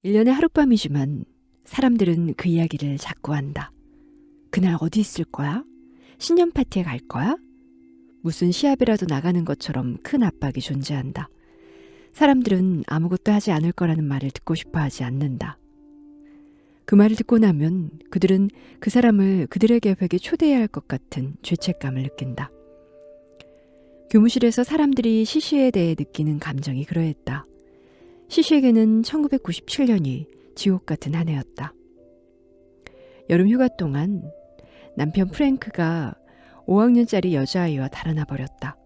1년에 하룻밤이지만 사람들은 그 이야기를 자꾸 한다. 그날 어디 있을 거야? 신년 파티에 갈 거야? 무슨 시합이라도 나가는 것처럼 큰 압박이 존재한다. 사람들은 아무것도 하지 않을 거라는 말을 듣고 싶어 하지 않는다. 그 말을 듣고 나면 그들은 그 사람을 그들의 계획에 초대해야 할 것 같은 죄책감을 느낀다. 교무실에서 사람들이 시시에 대해 느끼는 감정이 그러했다. 시시에게는 1997년이 지옥 같은 한 해였다. 여름 휴가 동안 남편 프랭크가 5학년짜리 여자아이와 달아나 버렸다.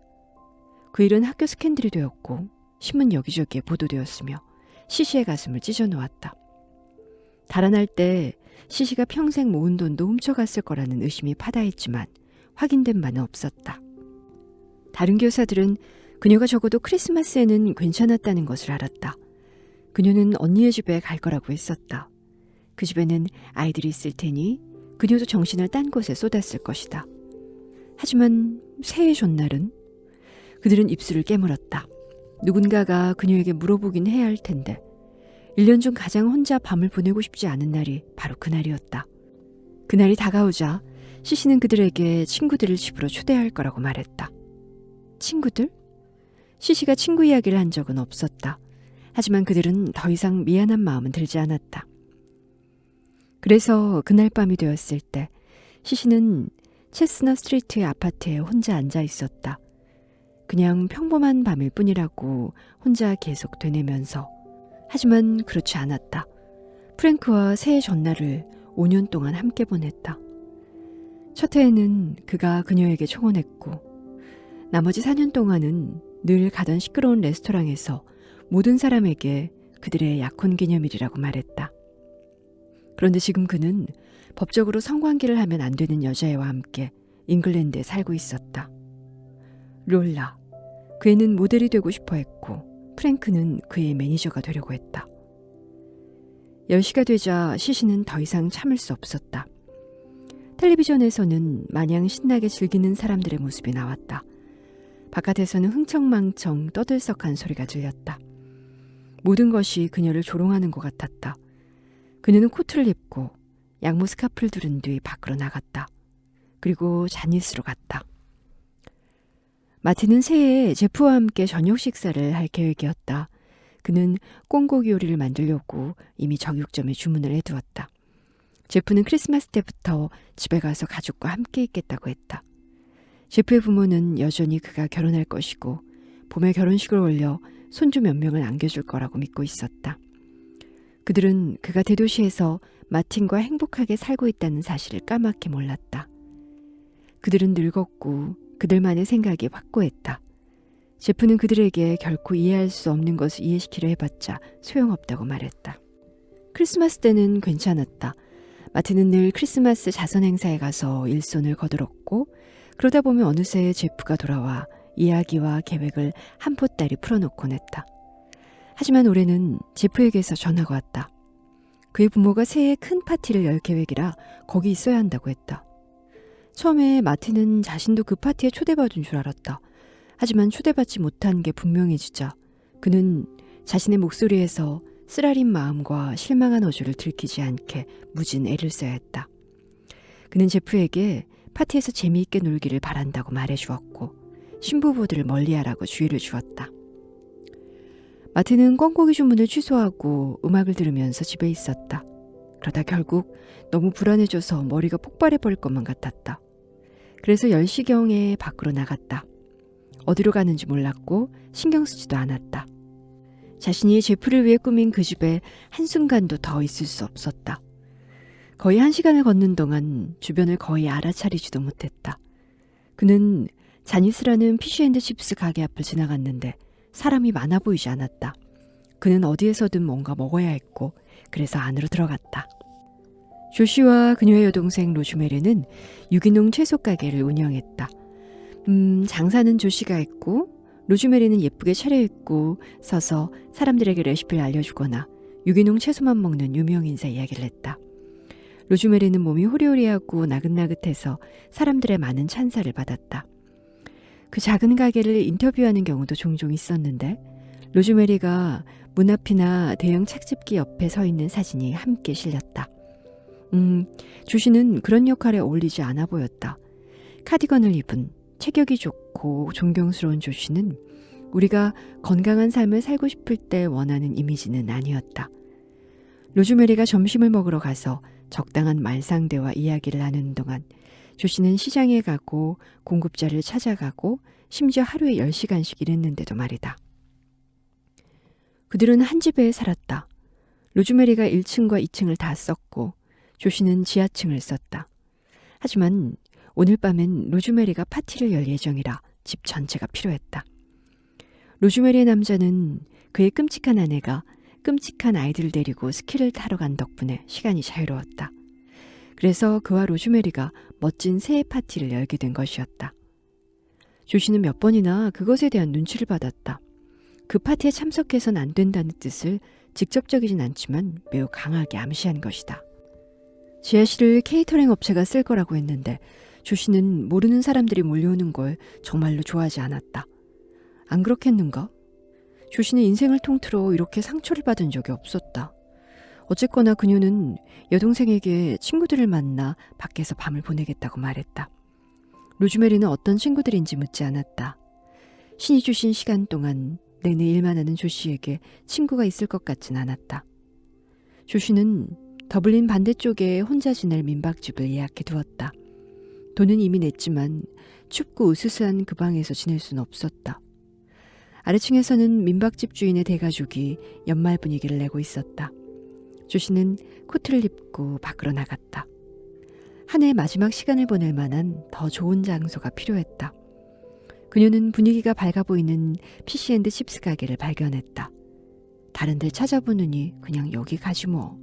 그 일은 학교 스캔들이 되었고 신문 여기저기에 보도되었으며 시시의 가슴을 찢어놓았다. 달아날 때 시시가 평생 모은 돈도 훔쳐갔을 거라는 의심이 파다했지만 확인된 바는 없었다. 다른 교사들은 그녀가 적어도 크리스마스에는 괜찮았다는 것을 알았다. 그녀는 언니의 집에 갈 거라고 했었다. 그 집에는 아이들이 있을 테니 그녀도 정신을 딴 곳에 쏟았을 것이다. 하지만 새해 전날은 그들은 입술을 깨물었다. 누군가가 그녀에게 물어보긴 해야 할 텐데 1년 중 가장 혼자 밤을 보내고 싶지 않은 날이 바로 그날이었다. 그날이 다가오자 시시는 그들에게 친구들을 집으로 초대할 거라고 말했다. 친구들? 시시가 친구 이야기를 한 적은 없었다. 하지만 그들은 더 이상 미안한 마음은 들지 않았다. 그래서 그날 밤이 되었을 때 시시는 체스넛 스트리트의 아파트에 혼자 앉아 있었다. 그냥 평범한 밤일 뿐이라고 혼자 계속 되뇌면서. 하지만 그렇지 않았다. 프랭크와 새해 전날을 5년 동안 함께 보냈다. 첫 해에는 그가 그녀에게 청혼했고 나머지 4년 동안은 늘 가던 시끄러운 레스토랑에서 모든 사람에게 그들의 약혼 기념일이라고 말했다. 그런데 지금 그는 법적으로 성관계를 하면 안 되는 여자애와 함께 잉글랜드에 살고 있었다. 롤라. 그 애는 모델이 되고 싶어 했고 프랭크는 그의 매니저가 되려고 했다. 10시가 되자 시시는 더 이상 참을 수 없었다. 텔레비전에서는 마냥 신나게 즐기는 사람들의 모습이 나왔다. 바깥에서는 흥청망청 떠들썩한 소리가 들렸다. 모든 것이 그녀를 조롱하는 것 같았다. 그녀는 코트를 입고 양모 스카프를 두른 뒤 밖으로 나갔다. 그리고 자닛으로 갔다. 마틴은 새해에 제프와 함께 저녁 식사를 할 계획이었다. 그는 꽁고기 요리를 만들려고 이미 정육점에 주문을 해두었다. 제프는 크리스마스 때부터 집에 가서 가족과 함께 있겠다고 했다. 제프의 부모는 여전히 그가 결혼할 것이고 봄에 결혼식을 올려 손주 몇 명을 안겨줄 거라고 믿고 있었다. 그들은 그가 대도시에서 마틴과 행복하게 살고 있다는 사실을 까맣게 몰랐다. 그들은 늙었고 그들만의 생각이 확고했다. 제프는 그들에게 결코 이해할 수 없는 것을 이해시키려 해봤자 소용없다고 말했다. 크리스마스 때는 괜찮았다. 마틴은 늘 크리스마스 자선 행사에 가서 일손을 거들었고 그러다 보면 어느새 제프가 돌아와 이야기와 계획을 한 포따리 풀어놓곤 했다. 하지만 올해는 제프에게서 전화가 왔다. 그의 부모가 새해 큰 파티를 열 계획이라 거기 있어야 한다고 했다. 처음에 마틴은 자신도 그 파티에 초대받은 줄 알았다. 하지만 초대받지 못한 게 분명해지자 그는 자신의 목소리에서 쓰라린 마음과 실망한 어조를 들키지 않게 무진 애를 써야 했다. 그는 제프에게 파티에서 재미있게 놀기를 바란다고 말해주었고 신부부들을 멀리하라고 주의를 주었다. 마틴은 꿩고기 주문을 취소하고 음악을 들으면서 집에 있었다. 그러다 결국 너무 불안해져서 머리가 폭발해버릴 것만 같았다. 그래서 10시경에 밖으로 나갔다. 어디로 가는지 몰랐고 신경 쓰지도 않았다. 자신이 제프를 위해 꾸민 그 집에 한순간도 더 있을 수 없었다. 거의 1시간을 걷는 동안 주변을 거의 알아차리지도 못했다. 그는 자니스라는 피쉬앤드칩스 가게 앞을 지나갔는데 사람이 많아 보이지 않았다. 그는 어디에서든 뭔가 먹어야 했고 그래서 안으로 들어갔다. 조시와 그녀의 여동생 로즈메리는 유기농 채소 가게를 운영했다. 장사는 조시가 했고 로즈메리는 예쁘게 차려입고 서서 사람들에게 레시피를 알려주거나 유기농 채소만 먹는 유명 인사 이야기를 했다. 로즈메리는 몸이 호리호리하고 나긋나긋해서 사람들의 많은 찬사를 받았다. 그 작은 가게를 인터뷰하는 경우도 종종 있었는데 로즈메리가 문 앞이나 대형 착즙기 옆에 서 있는 사진이 함께 실렸다. 조씨는 그런 역할에 어울리지 않아 보였다. 카디건을 입은 체격이 좋고 존경스러운 조씨는 우리가 건강한 삶을 살고 싶을 때 원하는 이미지는 아니었다. 로즈메리가 점심을 먹으러 가서 적당한 말상대와 이야기를 나누는 동안 조씨는 시장에 가고 공급자를 찾아가고 심지어 하루에 10시간씩 일했는데도 말이다. 그들은 한 집에 살았다. 로즈메리가 1층과 2층을 다 썼고 조씨는 지하층을 썼다. 하지만 오늘 밤엔 로즈메리가 파티를 열 예정이라 집 전체가 필요했다. 로즈메리의 남자는 그의 끔찍한 아내가 끔찍한 아이들을 데리고 스키를 타러 간 덕분에 시간이 자유로웠다. 그래서 그와 로즈메리가 멋진 새해 파티를 열게 된 것이었다. 조씨는 몇 번이나 그것에 대한 눈치를 받았다. 그 파티에 참석해선 안 된다는 뜻을 직접적이진 않지만 매우 강하게 암시한 것이다. 지하실을 케이터링 업체가 쓸 거라고 했는데 조씨는 모르는 사람들이 몰려오는 걸 정말로 좋아하지 않았다. 안 그렇겠는가? 조씨는 인생을 통틀어 이렇게 상처를 받은 적이 없었다. 어쨌거나 그녀는 여동생에게 친구들을 만나 밖에서 밤을 보내겠다고 말했다. 로즈메리는 어떤 친구들인지 묻지 않았다. 신이 주신 시간 동안 내내 일만 하는 조씨에게 친구가 있을 것 같진 않았다. 조씨는 더블린 반대쪽에 혼자 지낼 민박집을 예약해 두었다. 돈은 이미 냈지만 춥고 으스스한 그 방에서 지낼 수는 없었다. 아래층에서는 민박집 주인의 대가족이 연말 분위기를 내고 있었다. 조씨는 코트를 입고 밖으로 나갔다. 한 해의 마지막 시간을 보낼 만한 더 좋은 장소가 필요했다. 그녀는 분위기가 밝아 보이는 피시앤드칩스 가게를 발견했다. 다른 데 찾아보느니 그냥 여기 가지 뭐.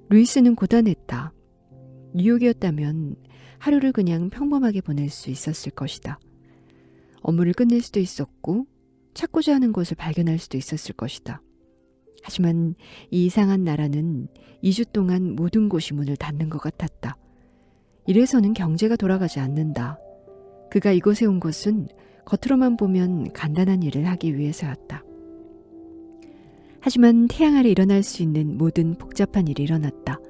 루이스는 고단했다. 뉴욕이었다면 하루를 그냥 평범하게 보낼 수 있었을 것이다. 업무를 끝낼 수도 있었고 찾고자 하는 곳을 발견할 수도 있었을 것이다. 하지만 이 이상한 나라는 2주 동안 모든 곳이 문을 닫는 것 같았다. 이래서는 경제가 돌아가지 않는다. 그가 이곳에 온 것은 겉으로만 보면 간단한 일을 하기 위해서였다. 하지만 태양 아래 일어날 수 있는 모든 복잡한 일이 일어났다.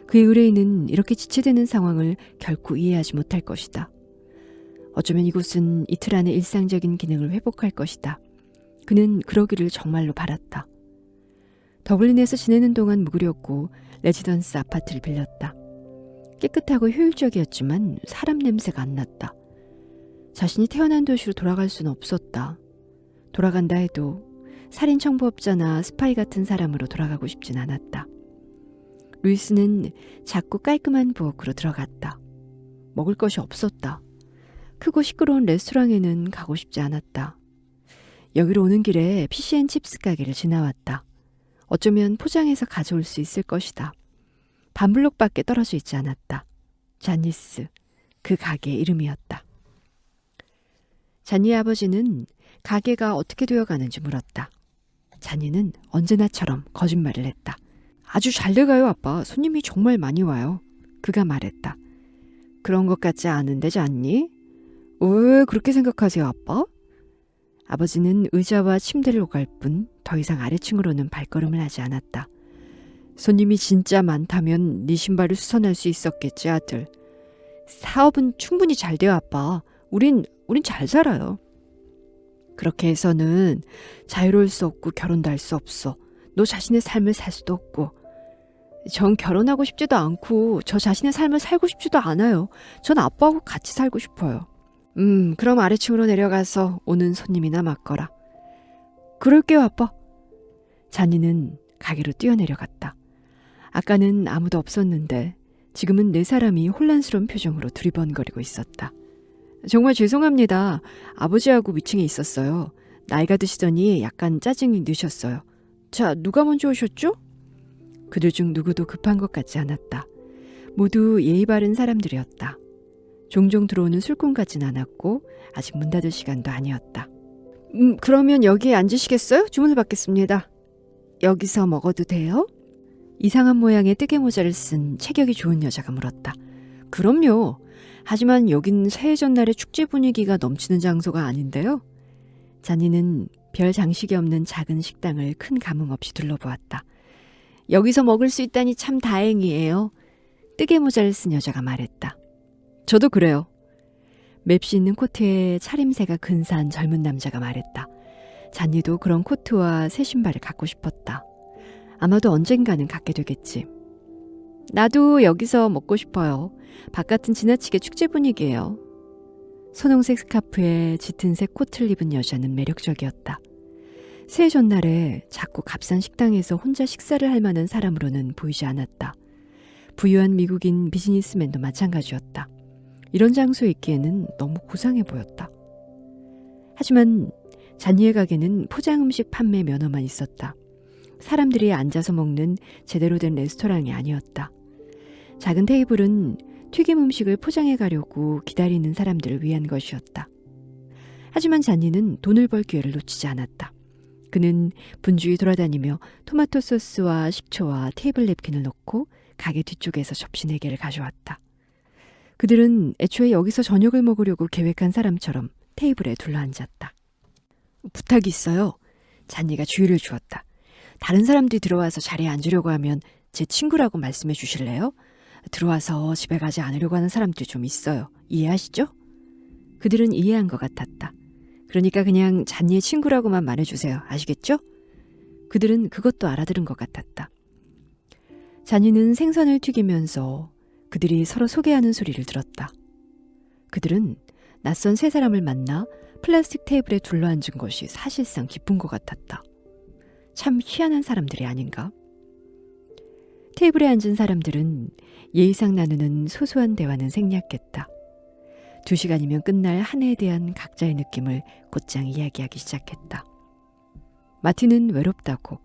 그의 의뢰인은 이렇게 지체되는 상황을 결코 이해하지 못할 것이다. 어쩌면 이곳은 이틀 안에 일상적인 기능을 회복할 것이다. 그는 그러기를 정말로 바랐다. 더블린에서 지내는 동안 묵으려고 레지던스 아파트를 빌렸다. 깨끗하고 효율적이었지만 사람 냄새가 안 났다. 자신이 태어난 도시로 돌아갈 수는 없었다. 돌아간다 해도 살인 청부업자나 스파이 같은 사람으로 돌아가고 싶진 않았다. 루이스는 작고 깔끔한 부엌으로 들어갔다. 먹을 것이 없었다. 크고 시끄러운 레스토랑에는 가고 싶지 않았다. 여기로 오는 길에 피시앤칩스 가게를 지나왔다. 어쩌면 포장해서 가져올 수 있을 것이다. 반블록밖에 떨어져 있지 않았다. 자니스, 그 가게의 이름이었다. 자니의 아버지는 가게가 어떻게 되어가는지 물었다. 자니는 언제나처럼 거짓말을 했다. 아주 잘 돼가요, 아빠. 손님이 정말 많이 와요. 그가 말했다. 그런 것 같지 않은데, 않니? 왜 그렇게 생각하세요, 아빠? 아버지는 의자와 침대를 오갈 뿐 더 이상 아래층으로는 발걸음을 하지 않았다. 손님이 진짜 많다면 네 신발을 수선할 수 있었겠지, 아들. 사업은 충분히 잘 돼요, 아빠. 우린 잘 살아요. 그렇게 해서는 자유로울 수 없고 결혼도 할 수 없어. 너 자신의 삶을 살 수도 없고. 전 결혼하고 싶지도 않고 저 자신의 삶을 살고 싶지도 않아요. 전 아빠하고 같이 살고 싶어요. 그럼 아래층으로 내려가서 오는 손님이나 맡거라. 그럴게요, 아빠. 자니는 가게로 뛰어내려갔다. 아까는 아무도 없었는데 지금은 네 사람이 혼란스러운 표정으로 두리번거리고 있었다. 정말 죄송합니다. 아버지하고 위층에 있었어요. 나이가 드시더니 약간 짜증이 느셨어요. 자, 누가 먼저 오셨죠? 그들 중 누구도 급한 것 같지 않았다. 모두 예의 바른 사람들이었다. 종종 들어오는 술꾼 같진 않았고 아직 문 닫을 시간도 아니었다. 그러면 여기에 앉으시겠어요? 주문을 받겠습니다. 여기서 먹어도 돼요? 이상한 모양의 뜨개 모자를 쓴 체격이 좋은 여자가 물었다. 그럼요. 하지만 여긴 새해 전날의 축제 분위기가 넘치는 장소가 아닌데요. 자니는 별 장식이 없는 작은 식당을 큰 감흥 없이 둘러보았다. 여기서 먹을 수 있다니 참 다행이에요. 뜨개 모자를 쓴 여자가 말했다. 저도 그래요. 맵시 있는 코트에 차림새가 근사한 젊은 남자가 말했다. 잔니도 그런 코트와 새 신발을 갖고 싶었다. 아마도 언젠가는 갖게 되겠지. 나도 여기서 먹고 싶어요. 바깥은 지나치게 축제 분위기예요. 선홍색 스카프에 짙은색 코트를 입은 여자는 매력적이었다. 새해 전날에 작고 값싼 식당에서 혼자 식사를 할 만한 사람으로는 보이지 않았다. 부유한 미국인 비즈니스맨도 마찬가지였다. 이런 장소에 있기에는 너무 고상해 보였다. 하지만 잔니의 가게는 포장 음식 판매 면허만 있었다. 사람들이 앉아서 먹는 제대로 된 레스토랑이 아니었다. 작은 테이블은 튀김 음식을 포장해 가려고 기다리는 사람들을 위한 것이었다. 하지만 잔니는 돈을 벌 기회를 놓치지 않았다. 그는 분주히 돌아다니며 토마토 소스와 식초와 테이블 냅킨을 넣고 가게 뒤쪽에서 접시 4개를 가져왔다. 그들은 애초에 여기서 저녁을 먹으려고 계획한 사람처럼 테이블에 둘러앉았다. 부탁이 있어요. 잔니가 주의를 주었다. 다른 사람들이 들어와서 자리에 앉으려고 하면 제 친구라고 말씀해 주실래요? 들어와서 집에 가지 않으려고 하는 사람들이 좀 있어요. 이해하시죠? 그들은 이해한 것 같았다. 그러니까 그냥 잔니의 친구라고만 말해주세요. 아시겠죠? 그들은 그것도 알아들은 것 같았다. 잔니는 생선을 튀기면서 그들이 서로 소개하는 소리를 들었다. 그들은 낯선 세 사람을 만나 플라스틱 테이블에 둘러앉은 것이 사실상 기쁜 것 같았다. 참 희한한 사람들이 아닌가? 테이블에 앉은 사람들은 예의상 나누는 소소한 대화는 생략했다. 2시간이면 끝날 한 해에 대한 각자의 느낌을 곧장 이야기하기 시작했다. 마틴은 외롭다고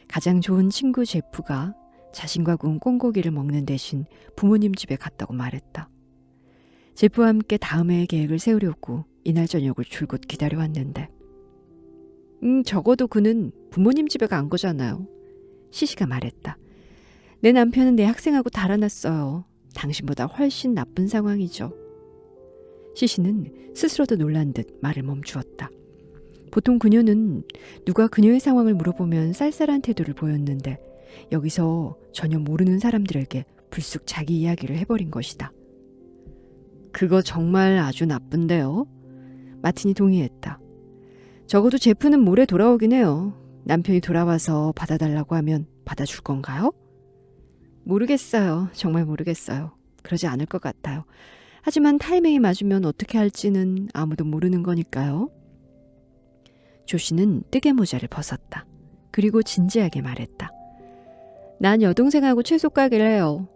가장 좋은 친구 제프가 자신과 구운 꽁고기를 먹는 대신 부모님 집에 갔다고 말했다. 제프와 함께 다음 해의 계획을 세우려고 이날 저녁을 줄곧 기다려왔는데 적어도 그는 부모님 집에 간 거잖아요. 시시가 말했다. 내 남편은 내 학생하고 달아났어요. 당신보다 훨씬 나쁜 상황이죠. 시시는 스스로도 놀란 듯 말을 멈추었다. 보통 그녀는 누가 그녀의 상황을 물어보면 쌀쌀한 태도를 보였는데 여기서 전혀 모르는 사람들에게 불쑥 자기 이야기를 해버린 것이다. 그거 정말 아주 나쁜데요. 마틴이 동의했다. 적어도 제프는 모레 돌아오긴 해요. 남편이 돌아와서 받아달라고 하면 받아줄 건가요? 모르겠어요. 정말 모르겠어요. 그러지 않을 것 같아요. 하지만 타이밍이 맞으면 어떻게 할지는 아무도 모르는 거니까요. 조씨는 뜨개 모자를 벗었다. 그리고 진지하게 말했다. 난 여동생하고 채소 가게를 해요.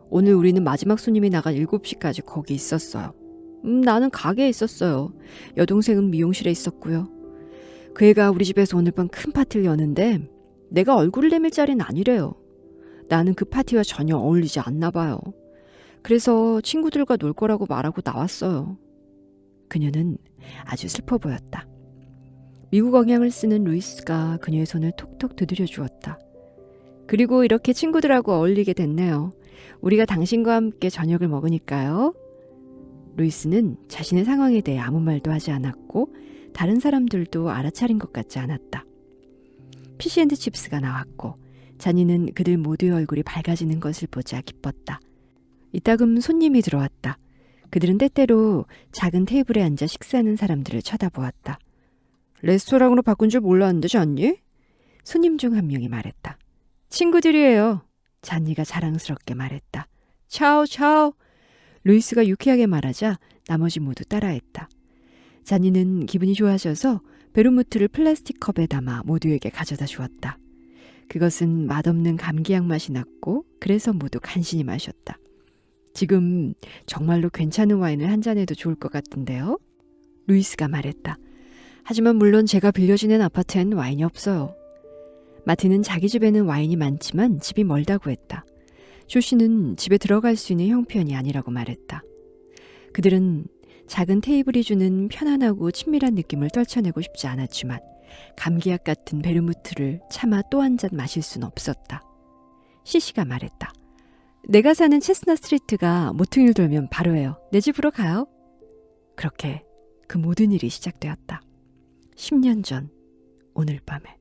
오늘 우리는 마지막 손님이 나간 7시까지 거기 있었어요. 나는 가게에 있었어요. 여동생은 미용실에 있었고요. 그 애가 우리 집에서 오늘 밤 큰 파티를 여는데 내가 얼굴을 내밀 자리는 아니래요. 나는 그 파티와 전혀 어울리지 않나 봐요. 그래서 친구들과 놀 거라고 말하고 나왔어요. 그녀는 아주 슬퍼 보였다. 미국 억양을 쓰는 루이스가 그녀의 손을 톡톡 두드려 주었다. 그리고 이렇게 친구들하고 어울리게 됐네요. 우리가 당신과 함께 저녁을 먹으니까요. 루이스는 자신의 상황에 대해 아무 말도 하지 않았고 다른 사람들도 알아차린 것 같지 않았다. 피시앤드칩스가 나왔고 잔이는 그들 모두의 얼굴이 밝아지는 것을 보자 기뻤다. 이따금 손님이 들어왔다. 그들은 때때로 작은 테이블에 앉아 식사하는 사람들을 쳐다보았다. 레스토랑으로 바꾼 줄 몰랐는데 잔니? 손님 중 한 명이 말했다. 친구들이에요. 잔니가 자랑스럽게 말했다. 차오 차오. 루이스가 유쾌하게 말하자 나머지 모두 따라했다. 잔니는 기분이 좋아져서 베르무트를 플라스틱 컵에 담아 모두에게 가져다 주었다. 그것은 맛없는 감기약 맛이 났고 그래서 모두 간신히 마셨다. 지금 정말로 괜찮은 와인을 한 잔해도 좋을 것 같은데요? 루이스가 말했다. 하지만 물론 제가 빌려지는 아파트엔 와인이 없어요. 마틴은 자기 집에는 와인이 많지만 집이 멀다고 했다. 조씨는 집에 들어갈 수 있는 형편이 아니라고 말했다. 그들은 작은 테이블이 주는 편안하고 친밀한 느낌을 떨쳐내고 싶지 않았지만 감기약 같은 베르무트를 차마 또 한 잔 마실 수는 없었다. 시시가 말했다. 내가 사는 체스넛 스트리트가 모퉁이를 돌면 바로예요. 내 집으로 가요. 그렇게 그 모든 일이 시작되었다. 10년 전 오늘 밤에.